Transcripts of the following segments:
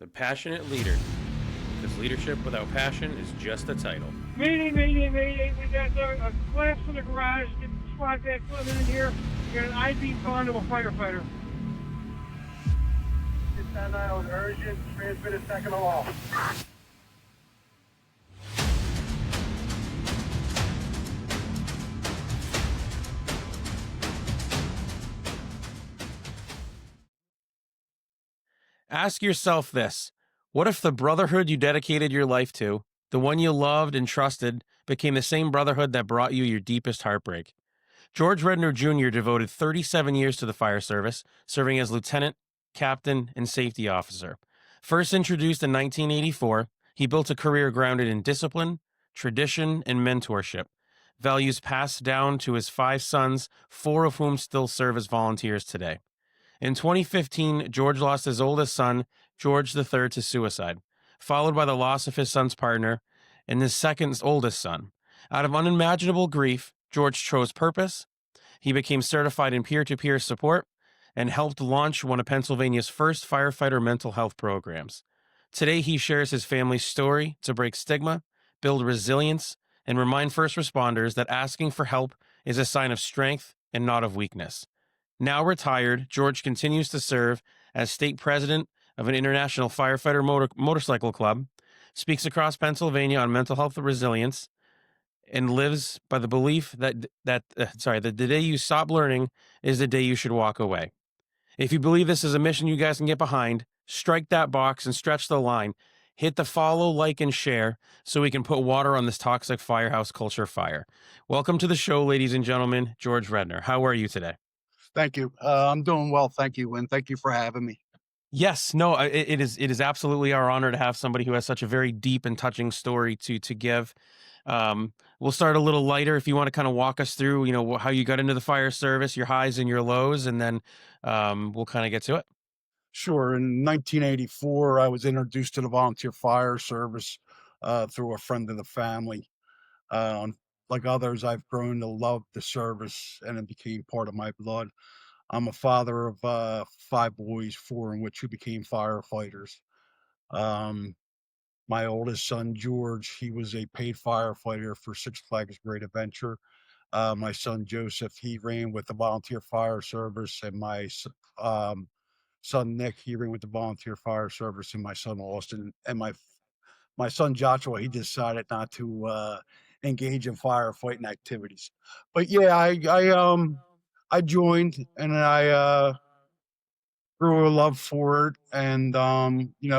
passionate leader. Because leadership without passion is just a title. Meeting. We got a collapse in the garage. Get the squad back living in here. We got an IV gone to a firefighter. It's on island urgent. Transmit a second aloft. Ask yourself this. What if the brotherhood you dedicated your life to, the one you loved and trusted, became the same brotherhood that brought you your deepest heartbreak? George Redner Jr. devoted 37 years to the fire service, serving as lieutenant, captain, and safety officer. First introduced in 1984, he built a career grounded in discipline, tradition, and mentorship, values passed down to his 5 sons, 4 of whom still serve as volunteers today. In 2015, George lost his oldest son, George III, to suicide, followed by the loss of his son's partner and his second oldest son. Out of unimaginable grief, George chose purpose. He became certified in peer-to-peer support and helped launch one of Pennsylvania's first firefighter mental health programs. Today, he shares his family's story to break stigma, build resilience, and remind first responders that asking for help is a sign of strength and not of weakness. Now retired, George continues to serve as state president of an international firefighter motorcycle club, speaks across Pennsylvania on mental health and resilience, and lives by the belief that the day you stop learning is the day you should walk away. If you believe this is a mission you guys can get behind, strike that box and stretch the line. Hit the follow, like, and share so we can put water on this toxic firehouse culture fire. Welcome to the show, ladies and gentlemen, George Redner. How are you today? Thank you. I'm doing well. Thank you. And thank you for having me. Yes, no, it is absolutely our honor to have somebody who has such a very deep and touching story to give. We'll start a little lighter if you want to kind of walk us through, how you got into the fire service, your highs and your lows, and then we'll kind of get to it. Sure. In 1984, I was introduced to the volunteer fire service through a friend of the family. Like others, I've grown to love the service and it became part of my blood. I'm a father of 5 boys, 4 in which who became firefighters. Um, my oldest son, George, he was a paid firefighter for Six Flags Great Adventure. My son, Joseph, he ran with the volunteer fire service, and my son, Nick, he ran with the volunteer fire service, and my son, Austin, and my son, Joshua, he decided not to engage in firefighting activities. But yeah, I joined, and I grew a love for it, and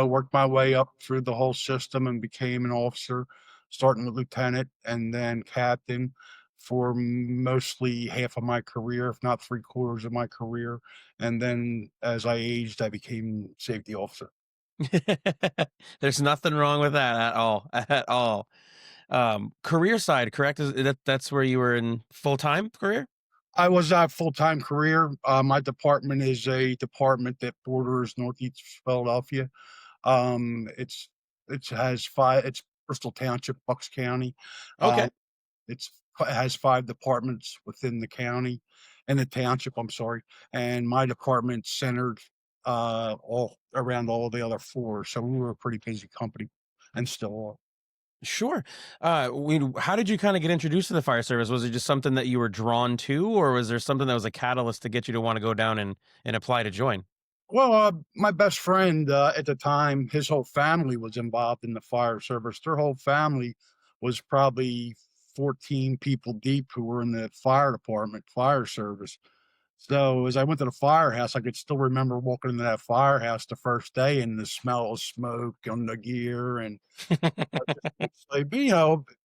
worked my way up through the whole system and became an officer, starting with lieutenant and then captain for mostly half of my career, if not 3/4 of my career. And then as I aged, I became safety officer. There's nothing wrong with that at all. At all. Career side, correct? That's where you were in full-time career? I was at full-time career. My department is a department that borders Northeast Philadelphia. It's it's Bristol Township, Bucks County. Okay. It has 5 departments within the county and the township, I'm sorry, and my department's centered, all around all the other 4, so we were a pretty busy company and still are. Sure. How did you kind of get introduced to the fire service? Was it just something that you were drawn to, or was there something that was a catalyst to get you to want to go down and apply to join? Well, my best friend, at the time, his whole family was involved in the fire service. Their whole family was probably 14 people deep who were in the fire department, fire service. So as I went to the firehouse, I could still remember walking into that firehouse the first day and the smell of smoke on the gear. And it's like,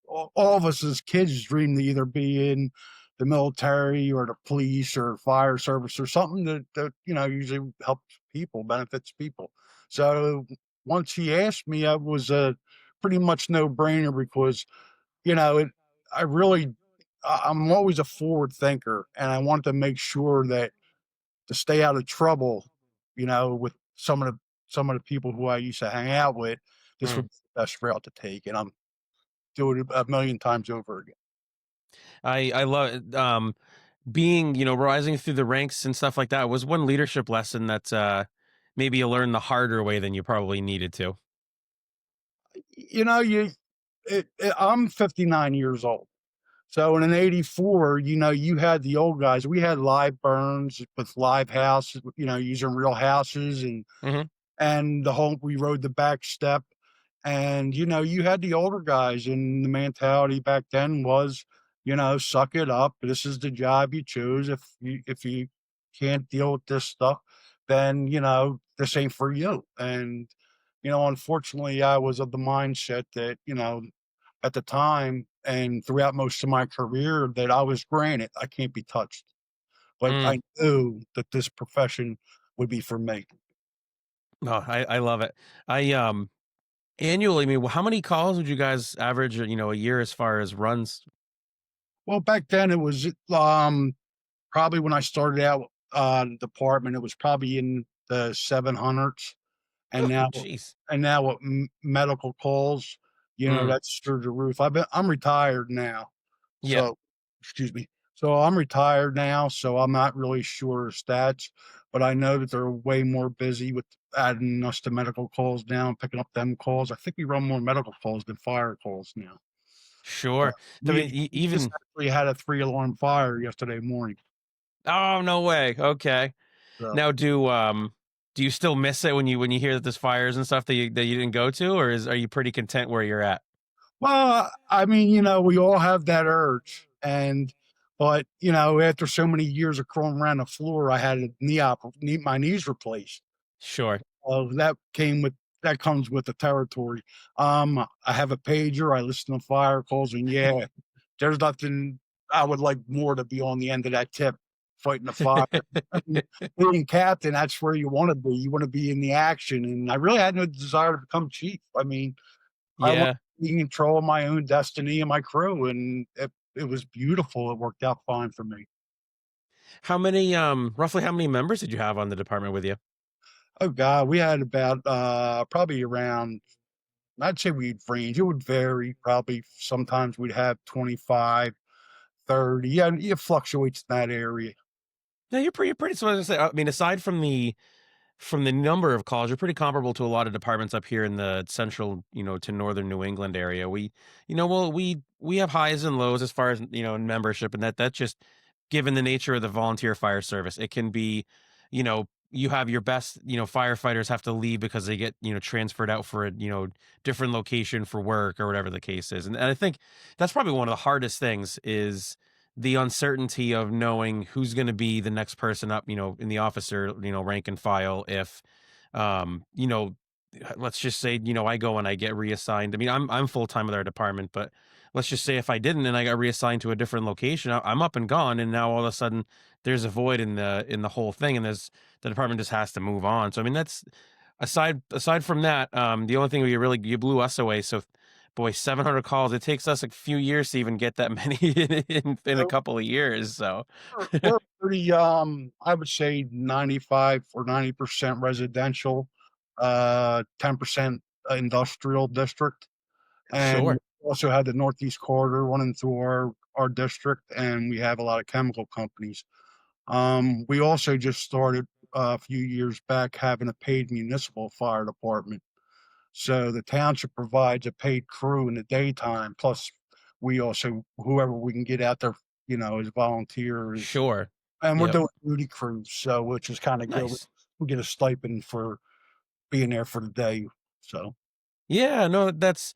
all of us as kids dream to either be in the military or the police or fire service or something that usually helps people, benefits people. So once he asked me, I was a pretty much no brainer because, you know, it, I really, I'm always a forward thinker, and I want to make sure that to stay out of trouble, with some of the people who I used to hang out with, this would Mm. be the best route to take, and I'm doing it a million times over again. I love it. Being, rising through the ranks and stuff like that was one leadership lesson that maybe you learned the harder way than you probably needed to. You know, I'm 59 years old. So in an 84, you had the old guys. We had live burns with live houses, using real houses, Mhm. and the whole we rode the back step. And you had the older guys, and the mentality back then was, suck it up. This is the job you choose. If you can't deal with this stuff, then this ain't for you. And unfortunately, I was of the mindset that at the time and throughout most of my career that I was granted, I can't be touched. But Mm. I knew that this profession would be for me. No, I love it. Annually, I mean, how many calls would you guys average, a year as far as runs? Well, back then it was probably when I started out department, it was probably in the 700s. And Oh, now jeez. with medical calls, Mm. that's through the roof. I'm retired now. Yep. So, excuse me. So I'm retired now, so I'm not really sure of stats, but I know that they're way more busy with adding us to medical calls now and picking up them calls. I think we run more medical calls than fire calls now. Uh, Sure. I mean, we just even actually had a 3 alarm fire yesterday morning. oh, no way. Okay. So, Now, do you still miss it when you hear that there's fires and stuff that you didn't go to, or are you pretty content where you're at? well, I mean, we all have that urge, but after so many years of crawling around the floor, I had a my knees replaced. Sure. That comes with the territory. I have a pager. I listen to fire calls, and yeah, there's nothing I would like more to be on the end of that tip, fighting the fire. I mean, being captain, that's where you want to be. You want to be in the action, and I really had no desire to become chief. I mean, I want Yeah. to be in control of my own destiny and my crew, and it was beautiful. It worked out fine for me. Roughly how many members did you have on the department with you? Oh God, we had about probably around. I'd say we'd range. It would vary. Probably sometimes we'd have 25, 30. Yeah, it fluctuates in that area. No, you're pretty. So as I say, I mean, aside from the number of calls, you're pretty comparable to a lot of departments up here in the central, to northern New England area. We have highs and lows as far as in membership, and that's just given the nature of the volunteer fire service. It can be, you have your best, firefighters have to leave because they get transferred out for a different location for work or whatever the case is, and I think that's probably one of the hardest things is the uncertainty of knowing who's going to be the next person up, in the officer, rank and file. If, um, you know, let's just say, I go and I get reassigned. I mean, I'm full time with our department, but let's just say if I didn't and I got reassigned to a different location, I'm up and gone, and now all of a sudden there's a void in the whole thing, and the department just has to move on. So I mean, that's aside from that, the only thing where you blew us away. So boy, 700 calls. It takes us a few years to even get that many in a So couple of years. So, we're pretty, I would say 95 or 90% residential, 10% industrial district. And we sure, also had the Northeast Corridor running through our district, and we have a lot of chemical companies. We also just started a few years back having a paid municipal fire department. So the township provides a paid crew in the daytime. Plus, we also whoever we can get out there, as volunteers, sure, and we're yep, doing duty crews, so which is kind of good. nice. We get a stipend for being there for the day. So Yeah, no, that's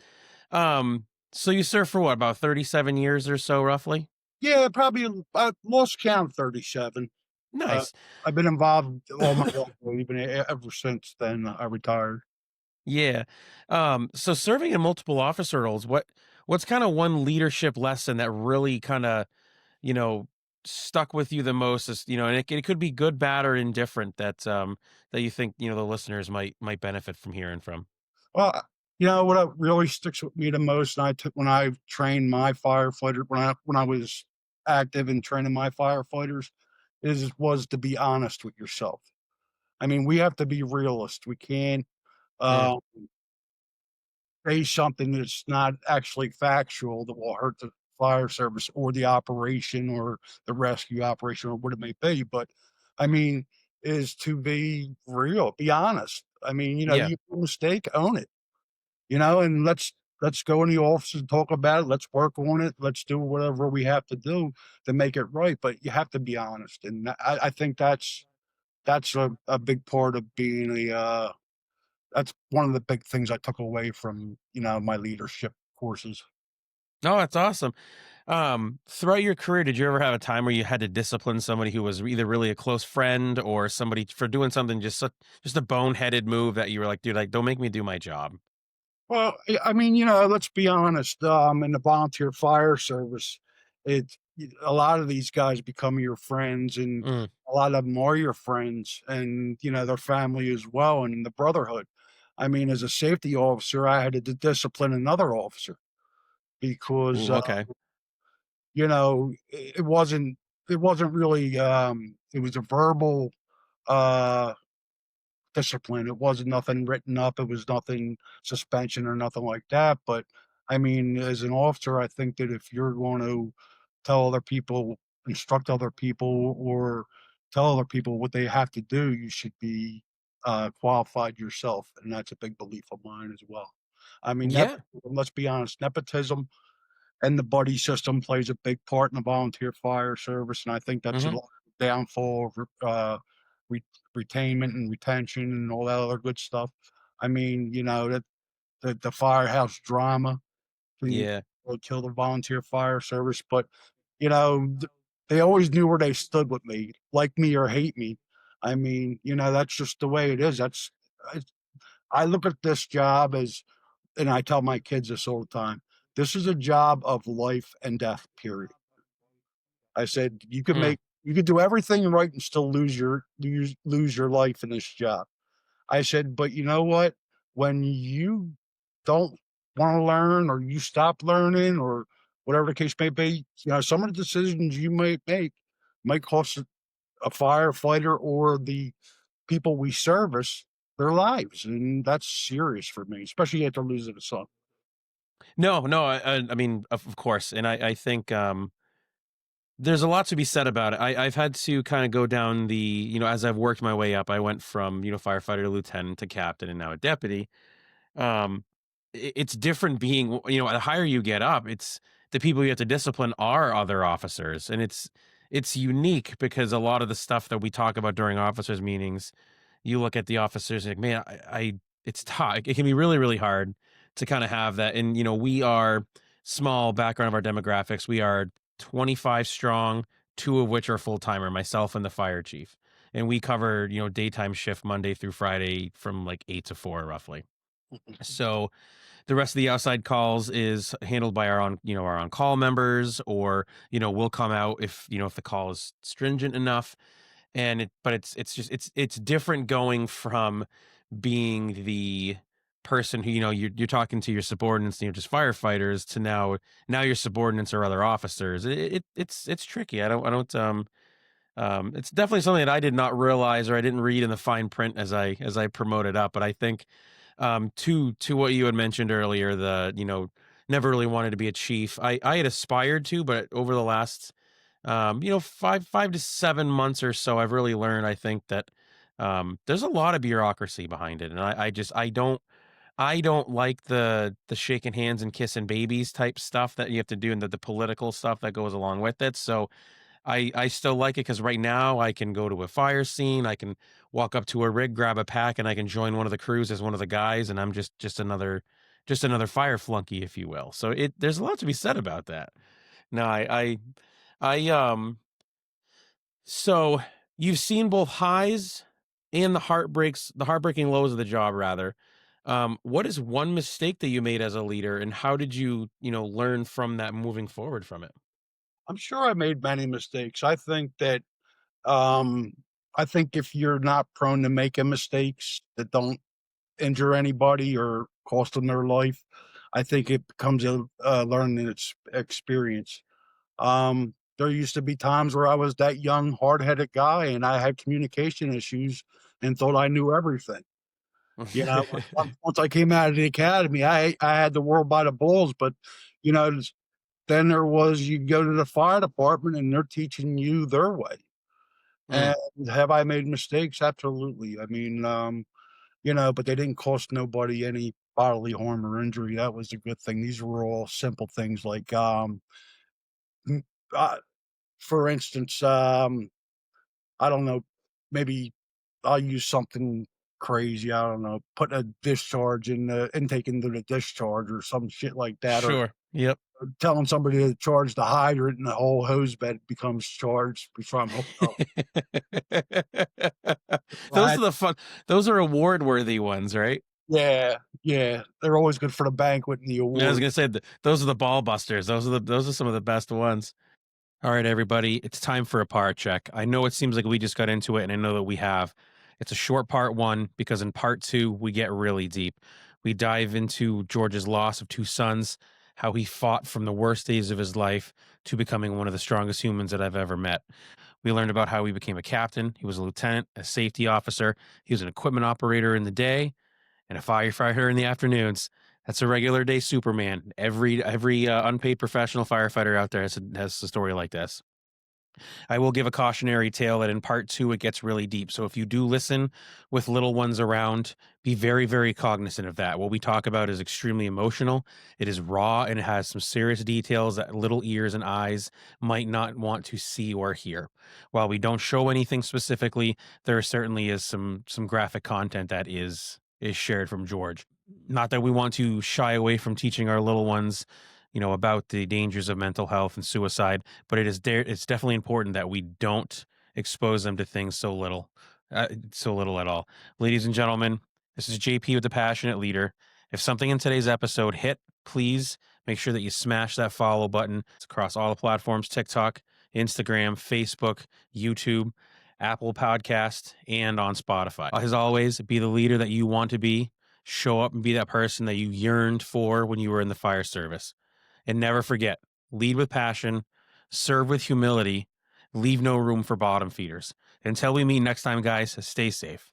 So you served for what, about 37 years or so, roughly? yeah, probably I lost count 37. Uh, Nice. I've been involved all my life, even ever since then. I retired. Yeah. So serving in multiple officer roles, what's kind of one leadership lesson that really kind of, you know, stuck with you the most is, and it could be good, bad, or indifferent that you think, the listeners might benefit from hearing from. Well, what really sticks with me the most, and I took when I trained my firefighter when I was active in training my firefighters, was to be honest with yourself. I mean, we have to be realist. We can't Mm, uh, say something that's not actually factual that will hurt the fire service or the operation or the rescue operation or what it may be. But I mean, is to be real, be honest. I mean, Yeah. you made a mistake, own it, and let's go in the office and talk about it. Let's work on it. Let's do whatever we have to do to make it right. But you have to be honest, and I think that's a big part of being that's one of the big things I took away from my leadership courses. No, that's awesome. Throughout your career, did you ever have a time where you had to discipline somebody who was either really a close friend or somebody for doing something just a boneheaded move that you were like, dude, like, don't make me do my job? Well, I mean, let's be honest. In the volunteer fire service, a lot of these guys become your friends, and Mm. a lot of them are your friends, and their family as well, and the brotherhood. I mean, as a safety officer, I had to discipline another officer because Ooh, okay. it wasn't really it was a verbal uh discipline. It wasn't nothing written up. It was nothing suspension or nothing like that. But I mean, as an officer, I think that if you're going to tell other people, instruct other people, or tell other people what they have to do, you should be qualified yourself. And that's a big belief of mine as well. I mean, Yeah. let's be honest, nepotism and the buddy system plays a big part in the volunteer fire service, and I think that's a Hmm. lot of the downfall of re retainment and retention and all that other good stuff. I mean, that the firehouse drama can Yeah. really kill the volunteer fire service, but, they always knew where they stood with me, like me or hate me. I mean, that's just the way it is. I I look at this job as, and I tell my kids this all the time, this is a job of life and death, period. I said, Mm. you could do everything right and still lose your life in this job. I said, but you know what? When you don't want to learn, or you stop learning, or whatever the case may be, some of the decisions you might make might cost a firefighter or the people we service their lives. And that's serious for me, especially after losing a son. No, no. I mean, of course, and I think there's a lot to be said about it. I've had to kind of go down the, as I've worked my way up, I went from firefighter to lieutenant to captain and now a deputy. It's different being, the higher you get up, it's the people you have to discipline are other officers, and it's unique because a lot of the stuff that we talk about during officers meetings, you look at the officers and like, man, it's tough. It can be really, really hard to kind of have that. And we are small background of our demographics. We are 25 strong, two of which are full timer, myself and the fire chief, and we cover daytime shift Monday through Friday from like 8 to 4 roughly. So the rest of the outside calls is handled by our on call members, or we'll come out if if the call is stringent enough. And it's just it's different going from being the person who you're talking to your subordinates, just firefighters, to now your subordinates are other officers. It's tricky. I don't it's definitely something that I did not realize or I didn't read in the fine print as I promoted up. But I think to what you had mentioned earlier, the never really wanted to be a chief. I had aspired to, but over the last 5 to 7 months or so, I've really learned, I think, that there's a lot of bureaucracy behind it, and I don't like the shaking hands and kissing babies type stuff that you have to do, and the political stuff that goes along with it. So I still like it because right now I can go to a fire scene, I can walk up to a rig, grab a pack, and I can join one of the crews as one of the guys, and I'm just another fire flunky, if you will. So there's a lot to be said about that. No, I so you've seen both highs and the heartbreaking lows of the job, rather. What is one mistake that you made as a leader, and how did you learn from that moving forward from it? I'm sure I made many mistakes. Um, I think if you're not prone to making mistakes that don't injure anybody or cost them their life, I think it becomes a learning experience. There used to be times where I was that young, hard-headed guy, and I had communication issues and thought I knew everything. Once I came out of the academy, I had the world by the balls, but, you know, then there was, you go to the fire department and they're teaching you their way. Mm, And have I made mistakes? Absolutely. I mean, you know, but they didn't cost nobody any bodily harm or injury. That was a good thing. These were all simple things like, mm, uh, for instance, I don't know, maybe I'll use something crazy. I don't know, putting a discharge in the intake into the discharge or some shit like that, sure. Yep. or telling somebody to charge the hydrant and the whole hose bed becomes charged before I'm hooked up. Those I are the fun. Those are award worthy ones, right? Yeah, yeah, they're always good for the banquet and the Yeah, I was award. gonna say those are the ball busters. Those are some of the best ones. All right, everybody, it's time for a part check. I know it seems like we just got into it, and I know that we have. It's a short part one because in part two, we get really deep. We dive into George's loss of two sons, how he fought from the worst days of his life to becoming one of the strongest humans that I've ever met. We learned about how he became a captain, he was a lieutenant, a safety officer, he was an equipment operator in the day, and a firefighter in the afternoons. That's a regular day Superman. Every unpaid professional firefighter out there has a story like this. I will give a cautionary tale that in part two it gets really deep. So if you do listen with little ones around, be very, very cognizant of that. What we talk about is extremely emotional. It is raw and it has some serious details that little ears and eyes might not want to see or hear. While we don't show anything specifically, there certainly is some graphic content that is shared from George. Not that we want to shy away from teaching our little ones, about the dangers of mental health and suicide, but it's definitely important that we don't expose them to things so little at all. Ladies and gentlemen, this is JP with the Passionate Leader. If something in today's episode hit, please make sure that you smash that follow button. It's across all the platforms: TikTok, Instagram, Facebook, YouTube, Apple Podcast, and on Spotify. As always, be the leader that you want to be. Show up and be that person that you yearned for when you were in the fire service. And never forget, lead with passion, serve with humility, leave no room for bottom feeders. Until we meet next time, guys, stay safe.